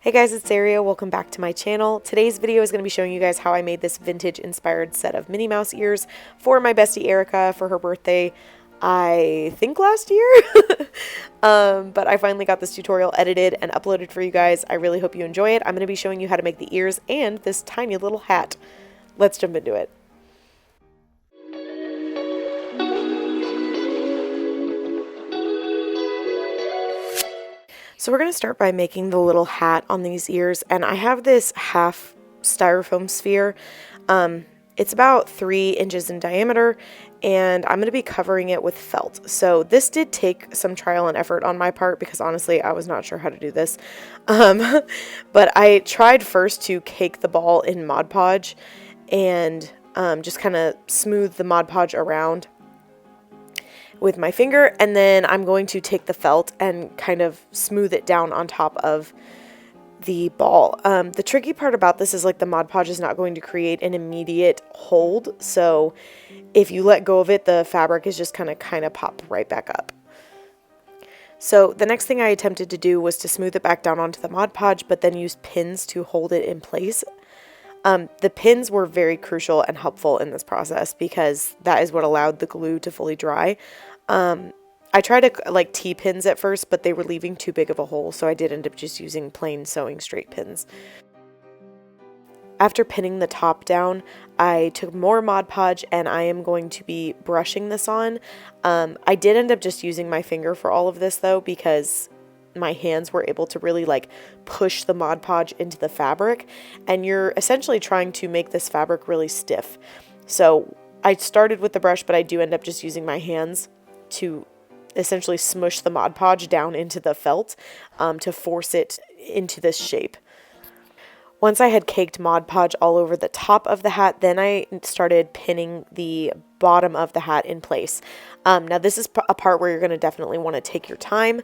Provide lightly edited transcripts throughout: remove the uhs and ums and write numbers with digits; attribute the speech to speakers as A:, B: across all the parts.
A: Hey guys, it's Aria. Welcome back to my channel. Today's video is going to be showing you guys how I made this vintage inspired set of Minnie Mouse ears for my bestie Erica for her birthday, I think last year. But I finally got this tutorial edited and uploaded for you guys. I really hope you enjoy it. I'm going to be showing you how to make the ears and this tiny little hat. Let's jump into it. So we're going to start by making the little hat on these ears, and I have this half styrofoam sphere. It's about 3 inches in diameter, and I'm going to be covering it with felt. So this did take some trial and effort on my part because honestly I was not sure how to do this. But I tried first to cake the ball in Mod Podge and just kind of smooth the Mod Podge around with my finger, and then I'm going to take the felt and kind of smooth it down on top of the ball. The tricky part about this is like the Mod Podge is not going to create an immediate hold, so if you let go of it, the fabric is just kind of pop right back up. So the next thing I attempted to do was to smooth it back down onto the Mod Podge, but then use pins to hold it in place. The pins were very crucial and helpful in this process because that is what allowed the glue to fully dry. I tried to like T-pins at first, but they were leaving too big of a hole, so I did end up just using plain sewing straight pins. After pinning the top down, I took more Mod Podge and I am going to be brushing this on. I did end up just using my finger for all of this though, because my hands were able to really like push the Mod Podge into the fabric, and you're essentially trying to make this fabric really stiff. So I started with the brush, but I do end up just using my hands to essentially smush the Mod Podge down into the felt to force it into this shape. Once I had caked Mod Podge all over the top of the hat, then I started pinning the bottom of the hat in place. Now this is a part where you're going to definitely want to take your time.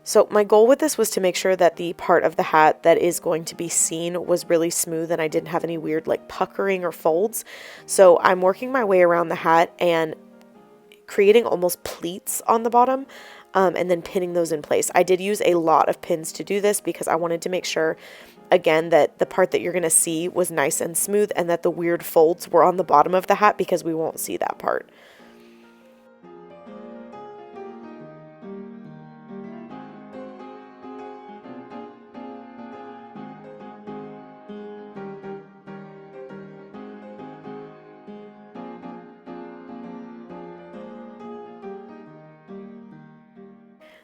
A: So my goal with this was to make sure that the part of the hat that is going to be seen was really smooth and I didn't have any weird like puckering or folds. So I'm working my way around the hat and creating almost pleats on the bottom, and then pinning those in place. I did use a lot of pins to do this because I wanted to make sure, again, that the part that you're going to see was nice and smooth and that the weird folds were on the bottom of the hat because we won't see that part.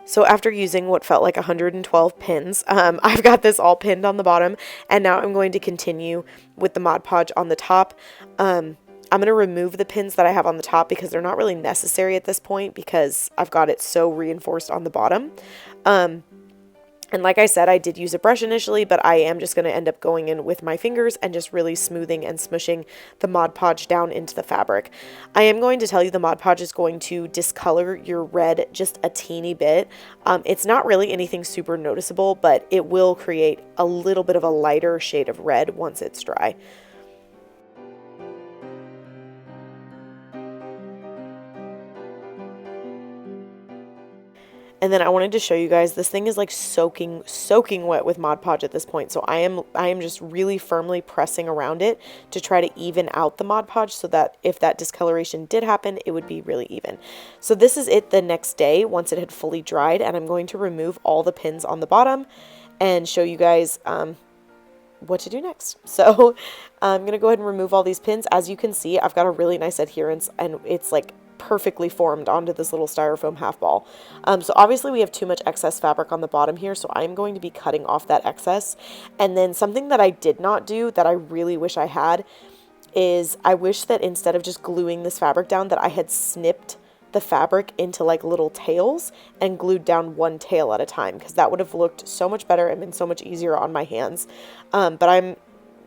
A: So after using what felt like 112 pins, I've got this all pinned on the bottom, and now I'm going to continue with the Mod Podge on the top. I'm going to remove the pins that I have on the top because they're not really necessary at this point because I've got it so reinforced on the bottom. And like I said, I did use a brush initially, but I am just going to end up going in with my fingers and just really smoothing and smushing the Mod Podge down into the fabric. I am going to tell you the Mod Podge is going to discolor your red just a teeny bit. It's not really anything super noticeable, but it will create a little bit of a lighter shade of red once it's dry. And then I wanted to show you guys, this thing is like soaking wet with Mod Podge at this point. So I am just really firmly pressing around it to try to even out the Mod Podge so that if that discoloration did happen, it would be really even. So this is it the next day once it had fully dried, and I'm going to remove all the pins on the bottom and show you guys what to do next. So I'm going to go ahead and remove all these pins. As you can see, I've got a really nice adherence, and it's like perfectly formed onto this little styrofoam half ball. So obviously we have too much excess fabric on the bottom here, so I'm going to be cutting off that excess. And then something that I did not do that I really wish I had is I wish that instead of just gluing this fabric down, that I had snipped the fabric into like little tails and glued down one tail at a time, because that would have looked so much better and been so much easier on my hands. But I'm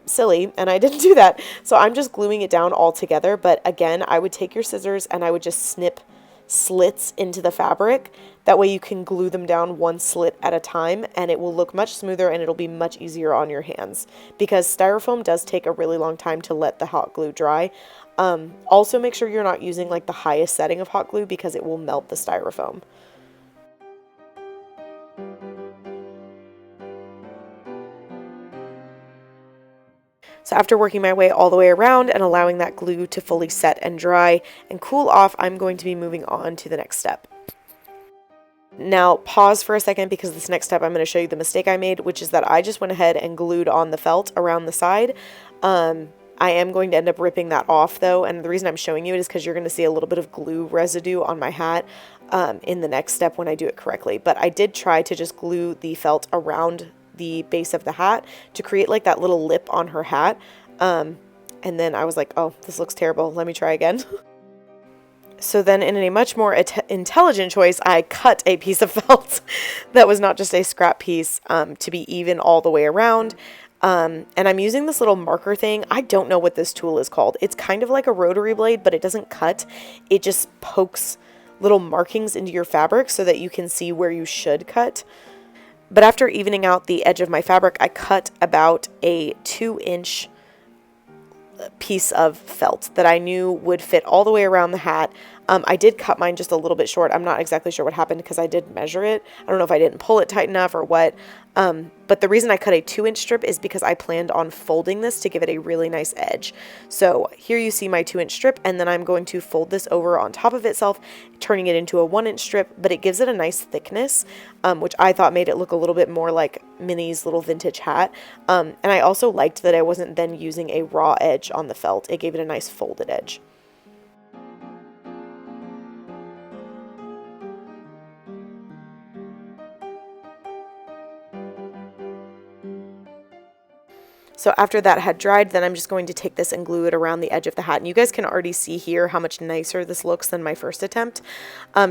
A: silly and I didn't do that, so I'm just gluing it down all together. But again, I would take your scissors and I would just snip slits into the fabric. That way you can glue them down one slit at a time, and it will look much smoother and it'll be much easier on your hands because styrofoam does take a really long time to let the hot glue dry. Also make sure you're not using like the highest setting of hot glue because it will melt the styrofoam. So after working my way all the way around and allowing that glue to fully set and dry and cool off, I'm going to be moving on to the next step. Now pause for a second, because this next step I'm going to show you the mistake I made, which is that I just went ahead and glued on the felt around the side. I am going to end up ripping that off though, and the reason I'm showing you it is because you're going to see a little bit of glue residue on my hat in the next step when I do it correctly. But I did try to just glue the felt around the base of the hat to create like that little lip on her hat. And then I was like, oh, this looks terrible. Let me try again. So then in a much more intelligent choice, I cut a piece of felt that was not just a scrap piece to be even all the way around. And I'm using this little marker thing. I don't know what this tool is called. It's kind of like a rotary blade, but it doesn't cut. It just pokes little markings into your fabric so that you can see where you should cut. But after evening out the edge of my fabric, I cut about a 2-inch piece of felt that I knew would fit all the way around the hat. I did cut mine just a little bit short. I'm not exactly sure what happened because I did measure it. I don't know if I didn't pull it tight enough or what. But the reason I cut a 2-inch strip is because I planned on folding this to give it a really nice edge. So here you see my 2-inch strip, and then I'm going to fold this over on top of itself, turning it into a 1-inch strip, but it gives it a nice thickness, which I thought made it look a little bit more like Minnie's little vintage hat. And I also liked that I wasn't then using a raw edge on the felt. It gave it a nice folded edge. So after that had dried, then I'm just going to take this and glue it around the edge of the hat. And you guys can already see here how much nicer this looks than my first attempt.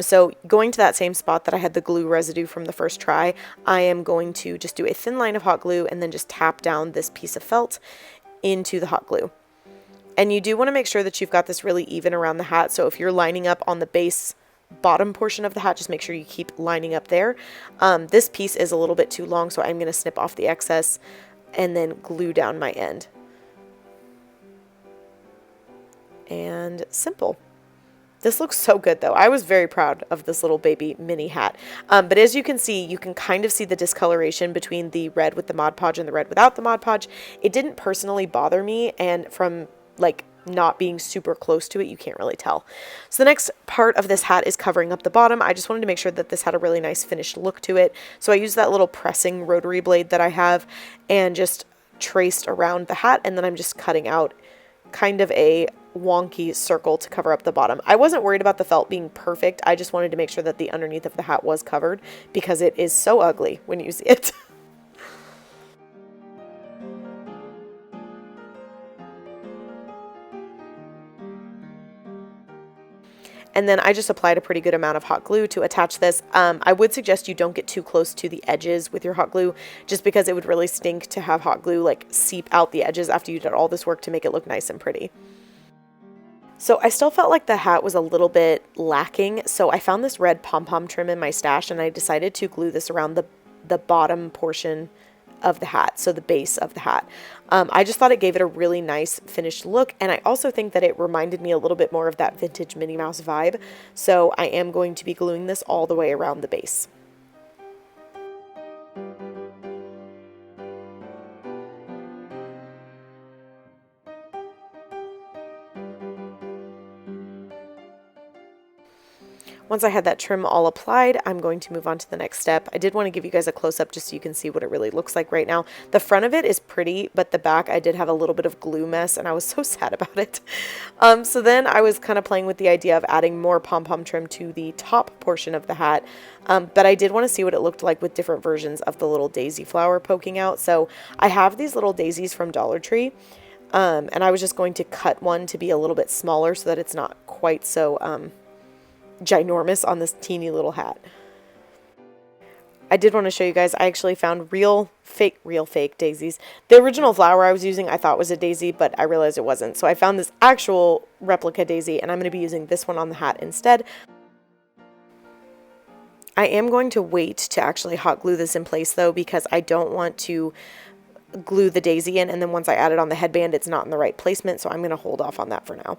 A: So going to that same spot that I had the glue residue from the first try, I am going to just do a thin line of hot glue and then just tap down this piece of felt into the hot glue. And you do want to make sure that you've got this really even around the hat. So if you're lining up on the base bottom portion of the hat, just make sure you keep lining up there. This piece is a little bit too long, so I'm going to snip off the excess and then glue down my end. And simple. This looks so good though. I was very proud of this little baby mini hat. But as you can see, you can kind of see the discoloration between the red with the Mod Podge and the red without the Mod Podge. It didn't personally bother me, and from like not being super close to it, you can't really tell. So the next part of this hat is covering up the bottom. I just wanted to make sure that this had a really nice finished look to it. So I used that little pressing rotary blade that I have and just traced around the hat, and then I'm just cutting out kind of a wonky circle to cover up the bottom. I wasn't worried about the felt being perfect. I just wanted to make sure that the underneath of the hat was covered because it is so ugly when you see it. And then I just applied a pretty good amount of hot glue to attach this. I would suggest you don't get too close to the edges with your hot glue, just because it would really stink to have hot glue like seep out the edges after you did all this work to make it look nice and pretty. So I still felt like the hat was a little bit lacking, so I found this red pom-pom trim in my stash, and I decided to glue this around the bottom portion of the hat, so the base of the hat. I just thought it gave it a really nice finished look, and I also think that it reminded me a little bit more of that vintage Minnie Mouse vibe, so I am going to be gluing this all the way around the base. Once I had that trim all applied, I'm going to move on to the next step. I did want to give you guys a close-up just so you can see what it really looks like right now. The front of it is pretty, but the back I did have a little bit of glue mess, and I was so sad about it. So then I was kind of playing with the idea of adding more pom-pom trim to the top portion of the hat, but I did want to see what it looked like with different versions of the little daisy flower poking out. So I have these little daisies from Dollar Tree, and I was just going to cut one to be a little bit smaller so that it's not quite so ginormous on this teeny little hat. I did want to show you guys, I actually found real fake daisies. The original flower I was using I thought was a daisy, but I realized it wasn't. So I found this actual replica daisy, and I'm going to be using this one on the hat instead. I am going to wait to actually hot glue this in place though, because I don't want to glue the daisy in, and then once I add it on the headband, it's not in the right placement, so I'm going to hold off on that for now.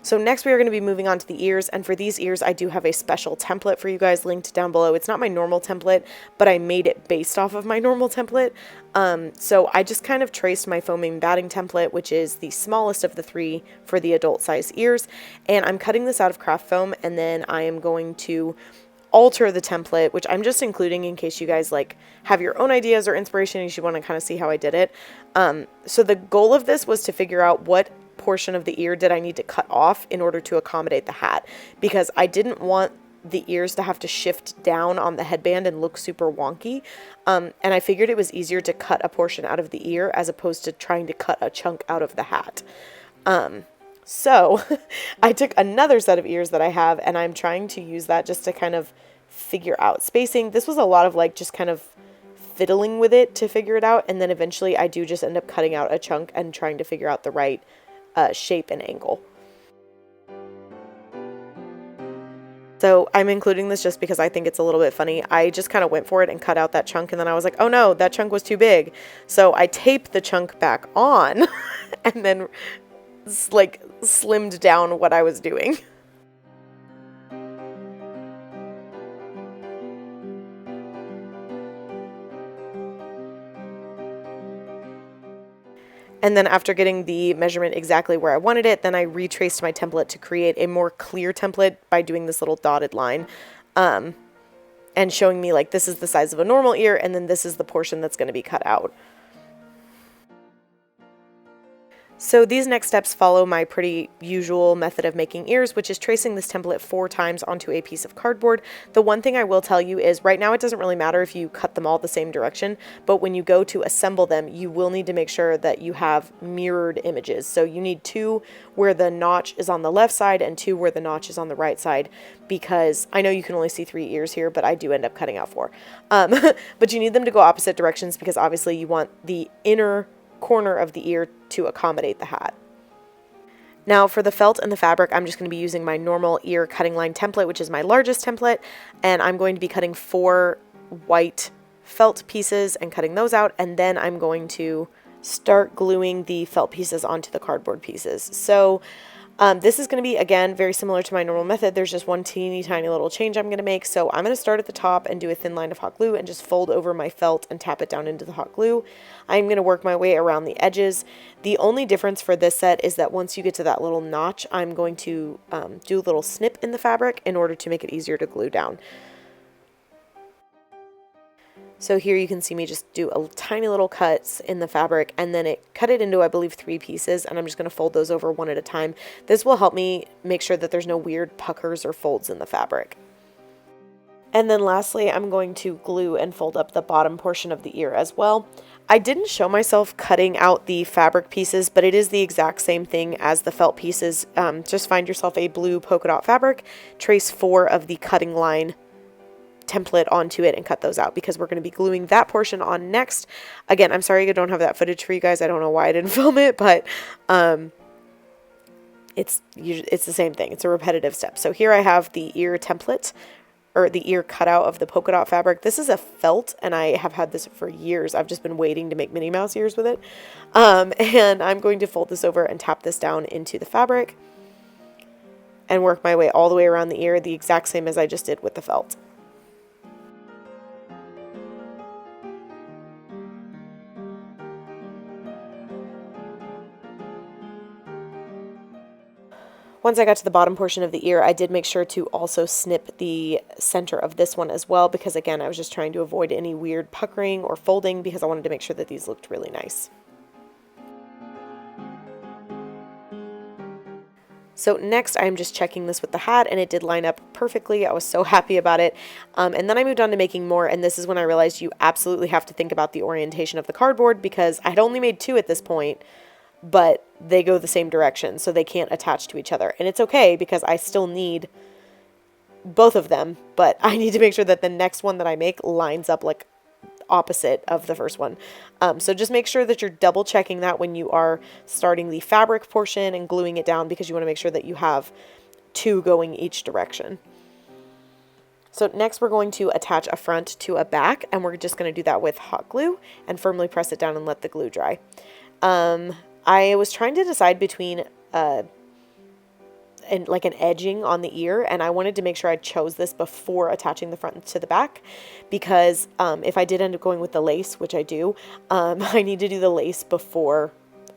A: So next we are going to be moving on to the ears, and for these ears I do have a special template for you guys linked down below. It's not my normal template, but I made it based off of my normal template. So I just kind of traced my foaming batting template, which is the smallest of the 3 for the adult size ears, and I'm cutting this out of craft foam, and then I am going to alter the template, which I'm just including in case you guys like have your own ideas or inspiration and you should want to kind of see how I did it. So the goal of this was to figure out what portion of the ear did I need to cut off in order to accommodate the hat, because I didn't want the ears to have to shift down on the headband and look super wonky. And I figured it was easier to cut a portion out of the ear as opposed to trying to cut a chunk out of the hat. So I took another set of ears that I have, and I'm trying to use that just to kind of figure out spacing. This was a lot of like just kind of fiddling with it to figure it out, and then eventually I do just end up cutting out a chunk and trying to figure out the right shape and angle. So I'm including this just because I think it's a little bit funny. I just kind of went for it and cut out that chunk, and then I was like, oh no, that chunk was too big. So I taped the chunk back on and then like slimmed down what I was doing. And then after getting the measurement exactly where I wanted it, then I retraced my template to create a more clear template by doing this little dotted line, and showing me like this is the size of a normal ear, and then this is the portion that's going to be cut out. So these next steps follow my pretty usual method of making ears, which is tracing this template 4 times onto a piece of cardboard. The one thing I will tell you is right now it doesn't really matter if you cut them all the same direction, but when you go to assemble them, you will need to make sure that you have mirrored images. So you need 2 where the notch is on the left side and 2 where the notch is on the right side, because I know you can only see 3 ears here, but I do end up cutting out 4. But you need them to go opposite directions because obviously you want the inner corner of the ear to accommodate the hat. Now for the felt and the fabric, I'm just going to be using my normal ear cutting line template, which is my largest template, and I'm going to be cutting 4 white felt pieces and cutting those out, and then I'm going to start gluing the felt pieces onto the cardboard pieces. So this is going to be, again, very similar to my normal method. There's just one teeny tiny little change I'm going to make. So I'm going to start at the top and do a thin line of hot glue and just fold over my felt and tap it down into the hot glue. I'm going to work my way around the edges. The only difference for this set is that once you get to that little notch, I'm going to do a little snip in the fabric in order to make it easier to glue down. So here you can see me just do a tiny little cuts in the fabric, and then cut it into, I believe, 3 pieces, and I'm just going to fold those over one at a time. This will help me make sure that there's no weird puckers or folds in the fabric. And then lastly, I'm going to glue and fold up the bottom portion of the ear as well. I didn't show myself cutting out the fabric pieces, but it is the exact same thing as the felt pieces. Just find yourself a blue polka dot fabric, trace 4 of the cutting line template onto it and cut those out, because we're going to be gluing that portion on next. Again, I'm sorry I don't have that footage for you guys. I don't know why I didn't film it, but it's the same thing. It's a repetitive step. So here I have the ear template, or the ear cutout of the polka dot fabric. This is a felt, and I have had this for years. I've just been waiting to make Minnie Mouse ears with it. And I'm going to fold this over and tap this down into the fabric and work my way all the way around the ear, the exact same as I just did with the felt. Once I got to the bottom portion of the ear, I did make sure to also snip the center of this one as well, because again, I was just trying to avoid any weird puckering or folding because I wanted to make sure that these looked really nice. So next, I'm just checking this with the hat, and it did line up perfectly. I was so happy about it. And then I moved on to making more, and this is when I realized you absolutely have to think about the orientation of the cardboard, because I had only made 2 at this point, but they go the same direction, so they can't attach to each other. And it's okay, because I still need both of them, but I need to make sure that the next one that I make lines up like opposite of the first one. So just make sure that you're double checking that when you are starting the fabric portion and gluing it down, because you want to make sure that you have 2 going each direction. So next we're going to attach a front to a back, and we're just going to do that with hot glue and firmly press it down and let the glue dry. I was trying to decide between like an edging on the ear, and I wanted to make sure I chose this before attaching the front to the back, because if I did end up going with the lace, which I do, I need to do the lace before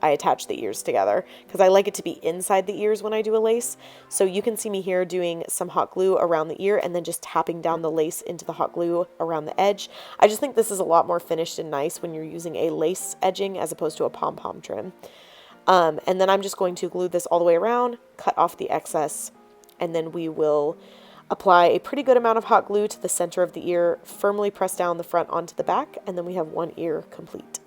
A: I attach the ears together, because I like it to be inside the ears when I do a lace. So you can see me here doing some hot glue around the ear and then just tapping down the lace into the hot glue around the edge. I just think this is a lot more finished and nice when you're using a lace edging as opposed to a pom-pom trim. And then I'm just going to glue this all the way around, cut off the excess, and then we will apply a pretty good amount of hot glue to the center of the ear, firmly press down the front onto the back, and then we have one ear complete.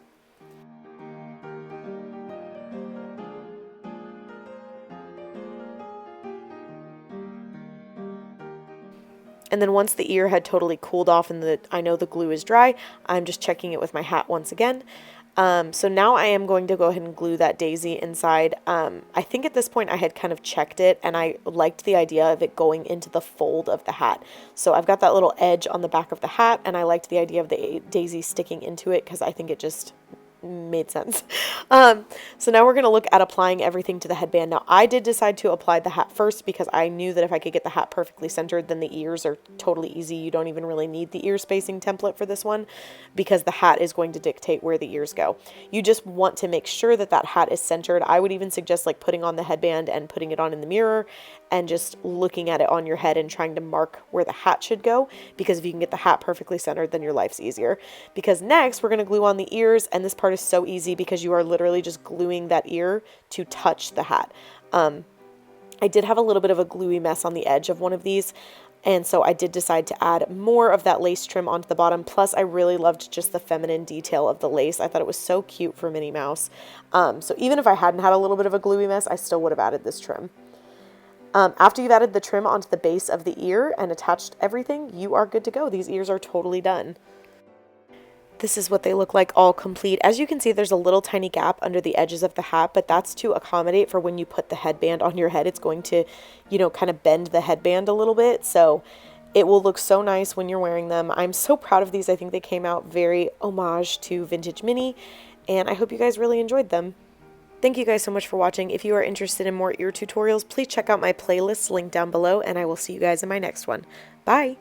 A: And then once the ear had totally cooled off and I know the glue is dry, I'm just checking it with my hat once again. So now I am going to go ahead and glue that daisy inside. I think at this point I had kind of checked it, and I liked the idea of it going into the fold of the hat. So I've got that little edge on the back of the hat, and I liked the idea of the daisy sticking into it because I think it just made sense. So now we're going to look at applying everything to the headband. Now I did decide to apply the hat first because I knew that if I could get the hat perfectly centered, then the ears are totally easy. You don't even really need the ear spacing template for this one because the hat is going to dictate where the ears go. You just want to make sure that that hat is centered. I would even suggest like putting on the headband and putting it on in the mirror and just looking at it on your head and trying to mark where the hat should go, because if you can get the hat perfectly centered, then your life's easier. Because next we're going to glue on the ears, and this part is so easy because you are literally just gluing that ear to touch the hat. I did have a little bit of a gluey mess on the edge of one of these, and so I did decide to add more of that lace trim onto the bottom. Plus I really loved just the feminine detail of the lace. I thought it was so cute for Minnie Mouse. So even if I hadn't had a little bit of a gluey mess, I still would have added this trim. After you've added the trim onto the base of the ear and attached everything, you are good to go. These ears are totally done. This is what they look like all complete. As you can see, there's a little tiny gap under the edges of the hat, but that's to accommodate for when you put the headband on your head. It's going to, you know, kind of bend the headband a little bit. So it will look so nice when you're wearing them. I'm so proud of these. I think they came out very homage to vintage Minnie, and I hope you guys really enjoyed them. Thank you guys so much for watching. If you are interested in more ear tutorials, please check out my playlist linked down below, and I will see you guys in my next one. Bye!